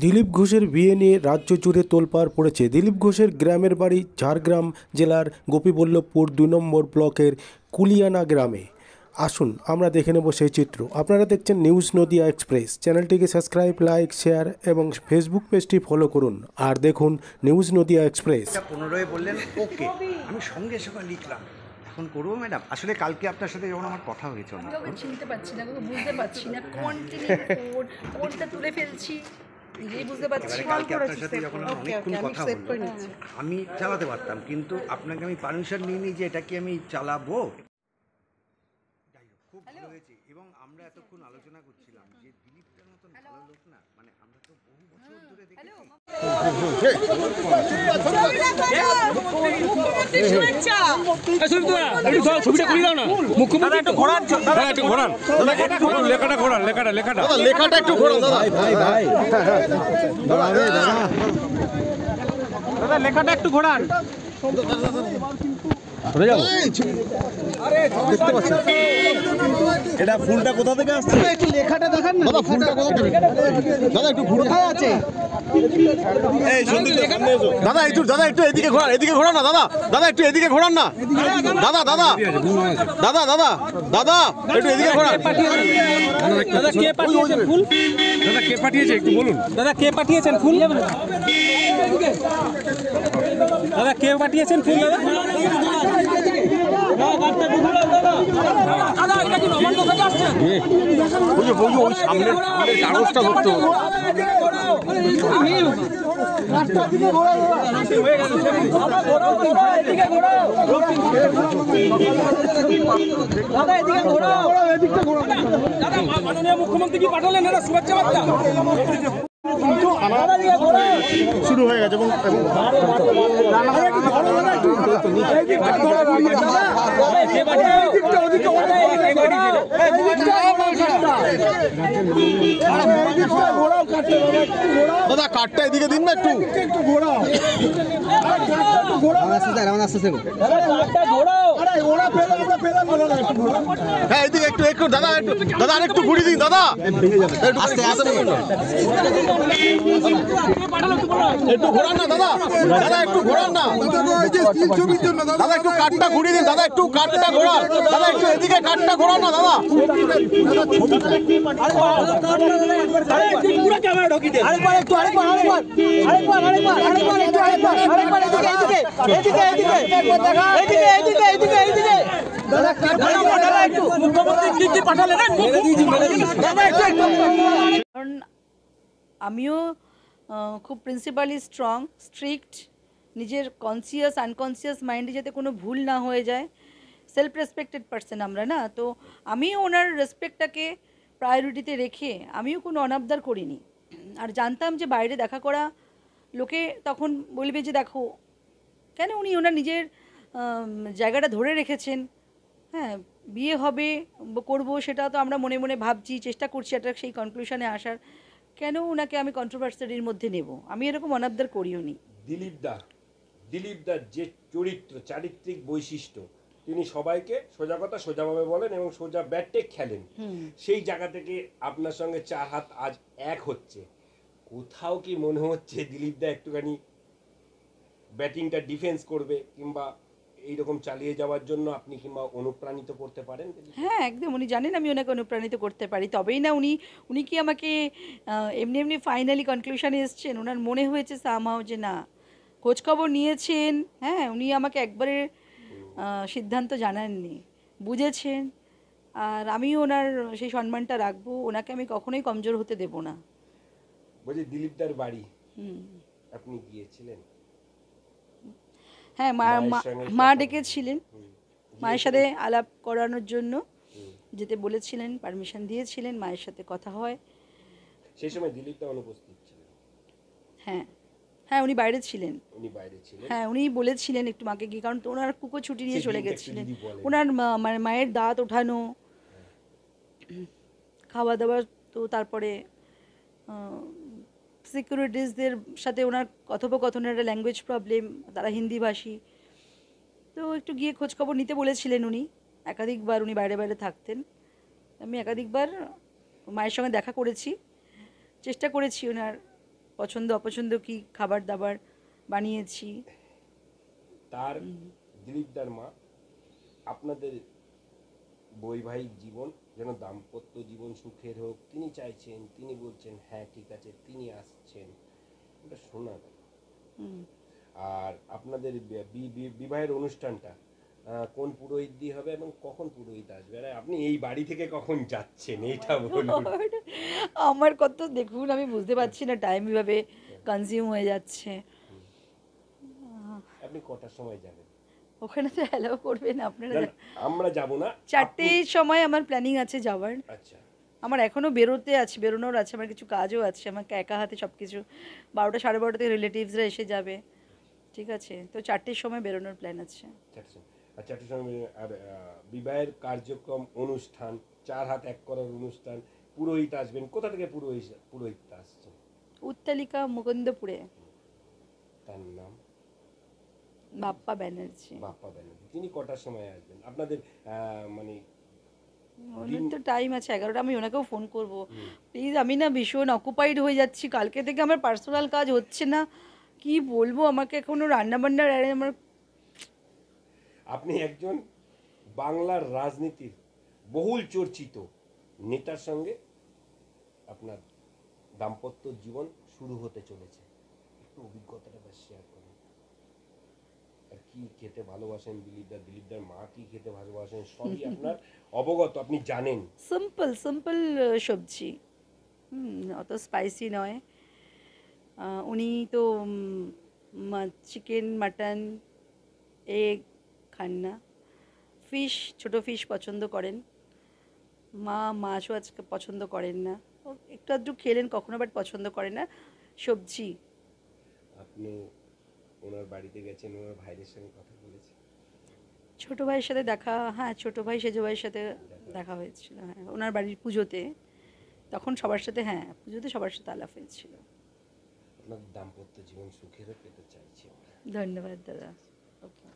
দিলীপ ঘোষের বিয়ে নিয়ে রাজ্য জুড়ে তোলপাড় পড়েছে। দিলীপ ঘোষের গ্রামের বাড়ি ঝাড়গ্রাম জেলার গোপীবল্লভপুর ২ নম্বর ব্লকের কুলিয়ানা গ্রামে। আসুন আমরা দেখে নেব সেই চিত্র। আপনারা দেখছেন নিউজ নদিয়া এক্সপ্রেস। চ্যানেলটিকে সাবস্ক্রাইব, লাইক, শেয়ার এবং ফেসবুক পেজটি ফলো করুন। আর দেখুন নিউজ নদিয়া এক্সপ্রেস। 15 বললেন ওকে, আমি সঙ্গে সঙ্গে লিখলাম এখন করবো ম্যাডাম। আসলে কালকে আপনার সাথে যখন আমার কথা হয়েছে ওকে চিনতে পারছি না, ওকে বুঝতে পারছি না কোনটা তুলে ফেলছি নিজেই বুঝতে পারছি। কালকে আপনার সাথে যখন অনেকক্ষণ কথা বলবো আমি চালাতে পারতাম, কিন্তু আপনাকে আমি পারমিশন নিইনি যে এটা কি আমি চালাবো। যাই হোক, খুব ভালো হয়েছে। এবং আমরা এতক্ষণ আলোচনা করছিলাম যে দিলীপটার মতন ভালো লোক না, মানে আমরা তো বহু বছর ধরে দেখেছি। লেখাটা একটু ঘোরান দাদা। লেখাটা একটু ঘোরান। দেখতে পাচ্ছেন এটা ফুলটা কোথা থেকে আসছে? একটু লেখাটা দেখান না। দাদা ফুলটা কোথা থেকে? দাদা একটু ঘুরে আছে। এই সন্দীপ দাদা একটু, দাদা একটু এদিকে ঘোরান, এদিকে ঘোরান না দাদা। দাদা একটু এদিকে ঘোরান না দাদা। দাদা দাদা দাদা দাদা একটু এদিকে ঘোরান। দাদা কে পাঠিয়েছেন ফুল? দাদা কে পাঠিয়েছে একটু বলুন। দাদা কে পাঠিয়েছেন ফুল? দাদা কে পাঠিয়েছেন ফুল? মাননীয় মুখ্যমন্ত্রী কি পাঠালেন এটা শুভেচ্ছা বার্তা শুরু হয়ে গেছে। দাদা কাঠটা এদিকে দিন না একটু। হ্যাঁ এদিকে একটু একটু দাদা, একটু দাদা আর একটু ঘুরিয়ে দিন দাদা। একটু ঘোরান না দাদা, দাদা একটু ঘোরান না দাদা, একটু কাঠটা ঘুরিয়ে দিন দাদা, একটু কাঠটা ঘোরান দাদা, একটু এদিকে কাঠটা ঘোরান না দাদা। কারণ আমিও খুব প্রিন্সিপালি স্ট্রং, স্ট্রিক্ট, নিজের কনসিয়াস আনকনসিয়াস মাইন্ডে যাতে কোনো ভুল না হয়ে যায়। সেলফ রেসপেক্টেড পারসন আমরা না, তো আমিও ওনার রেসপেক্টটাকে প্রায়োরিটিতে রেখে আমিও কোনো অনাবদার করিনি। আর জানতাম যে বাইরে দেখা করা লোকে তখন বলবে যে দেখো কেন উনি ওনার নিজের জায়গাটা ধরে রেখেছেন। হ্যাঁ, বিয়ে হবে করব সেটা তো আমরা মনে মনে ভাবছি, চেষ্টা করছি একটা সেই কনক্লুশনে আসার। কেন ওনাকে আমি কন্ট্রোভার্সির মধ্যে নেব? আমি এরকম অনাবদার করিও নি। দিলীপদার যে চারিত্রিক বৈশিষ্ট্য, তিনি সবাইকে সোজা কথা সোজাভাবে বলেন এবং সোজা ব্যাটে খেলেন। সেই জায়গা থেকে আপনার সঙ্গে চার হাত আজ এক হচ্ছে। কোথাও কি মনে হচ্ছে দিলীপদা একটুখানি ব্যাটিংটা ডিফেন্স করবে কিংবা এইরকম চালিয়ে যাওয়ার জন্য আপনি কিংবা অনুপ্রাণিত করতে পারেন? হ্যাঁ একদম, উনি জানেন আমি ওনাকে অনুপ্রাণিত করতে পারি, তবেই না উনি কি আমাকে এমনি এমনি ফাইনালি কনক্লুশনে এসছেন। ওনার মনে হয়েছে সামহাও যে না, খোঁজখবর নিয়েছেন। হ্যাঁ, উনি আমাকে একবারে সিদ্ধান্ত জানাননি, বুঝেছেন। আর আমিও ওনার সেই সম্মানটা রাখবো, ওনাকে আমি কখনোই কমজোর হতে দেব না। বলছি দিলীপদার বাড়ি আপনি গিয়েছিলেন? হ্যাঁ, মা ডেকেছিলেন, মায়ের সাথে আলাপ করানোর জন্য যেতে বলেছিলেন, পারমিশন দিয়েছিলেন, মায়ের সাথে কথা হয়। সেই সময় দিলীপদা অনুপস্থিত ছিলেন? হ্যাঁ হ্যাঁ, উনি বাইরে ছিলেন। হ্যাঁ, উনি বলেছিলেন একটু মাকে গিয়ে, কারণ তো ওনার কুকো ছুটি নিয়ে চলে গেছিলেন। ওনার মায়ের দাঁত ওঠানো, খাওয়া দাওয়া, তো তারপরে সিকিউরিটিসদের সাথে ওনার কথোপকথনের একটা ল্যাঙ্গুয়েজ প্রবলেম, তারা হিন্দিভাষী, তো একটু গিয়ে খোঁজখবর নিতে বলেছিলেন উনি। একাধিকবার উনি বাইরে বাইরে থাকতেন, আমি একাধিকবার মায়ের সঙ্গে দেখা করেছি, চেষ্টা করেছি ওনার পছন্দ অপছন্দ কি খাবার দাবার বানিয়েছি। তার দিলীপদার মা আপনাদের বৈবাহিক জীবন যেন দাম্পত্য জীবন সুখের হোক তিনি চাইছেন, তিনি বলছেন হ্যাঁ ঠিক আছে, তিনি আসছেন, এটা শোনা গেল। আর আপনাদের বিবাহের অনুষ্ঠানটা কোন পুরোহিত দিয়ে হবে এবং কখন পুরোহিত আসবে, আর আপনি এই বাড়ি থেকে কখন যাচ্ছেন এইটা বলুন। আমার কত দেখুন, আমি বুঝতে পারছি না, টাইম এভাবে কনজিউম হয়ে যাচ্ছে। আপনি কটার সময় যাবেন? ওখানে তো অ্যালাউ করবেন আপনারা? না, আমরা যাব না। 4টের সময় আমার প্ল্যানিং আছে যাওয়ার। আচ্ছা, আমার এখনও বেরোনোর আছে, আমার কিছু কাজও আছে, আমাকে একা হাতে সব কিছু 12টা 12:30 থেকে রিলেটিভসরা এসে যাবে, ঠিক আছে? তো 4টের সময় বেরোনোর প্ল্যান আছে। 4টার সময়। আর বিবাহের কার্যক্রম অনুষ্ঠান, 4 হাত এক করার অনুষ্ঠান, পুরোহিত আসবেন, কোথা থেকে পুরোহিত আসছেন? উত্তালিকা মুকুন্দপুরে তার নাম বাপ্পা ব্যানার্জি। বাপ্পা ব্যানার্জি। তিনি কটার সময় আসবেন আপনাদের? মানে ওনার তো টাইম আছে 11টা, আমি ওনাকেও ফোন করব। প্লিজ, আমি না ভীষণ অকুপাইড হয়ে যাচ্ছি, কালকে থেকে আমার পার্সোনাল কাজ হচ্ছে না, কি বলবো, আমাকে এখনো রান্নাবান্নার আমার। আপনি একজন বাংলার রাজনীতির বহুল চর্চিত নেতার সঙ্গে আপনার দাম্পত্য জীবন শুরু হতে চলেছে, একটু অভিজ্ঞতাটা বেশ শেয়ার করুন। আর কি খেতে ভালোবাসেন দিলীপদার মা কি খেতে ভালোবাসেন সবই আপনার অবগত, আপনি জানেন। সিম্পল সবজি, অত স্পাইসি নয়। উনি তো চিকেন, মাটন, এগ খান না। ফিশ, ছোটো ফিশ পছন্দ করেন। মা মাছও আজকে পছন্দ করেন না, ও একটু আধটু খেলেন কখনো, বাট পছন্দ করেন না সবজি। আপনি ওনার বাড়িতে গেছেন, ওনার ভাইদের সঙ্গে কথা বলেছেন? ছোটো ভাইয়ের সাথে দেখা, হ্যাঁ, ছোটো ভাই সেজ ভাইয়ের সাথে দেখা হয়েছিল, হ্যাঁ, ওনার বাড়ির পুজোতে, তখন সবার সাথে, হ্যাঁ, পুজোতে সবার সাথে আলাপ হয়েছিল। আপনার দাম্পত্য জীবন সুখের পেতে চাইছি আমরা। ধন্যবাদ দাদা। ওকে।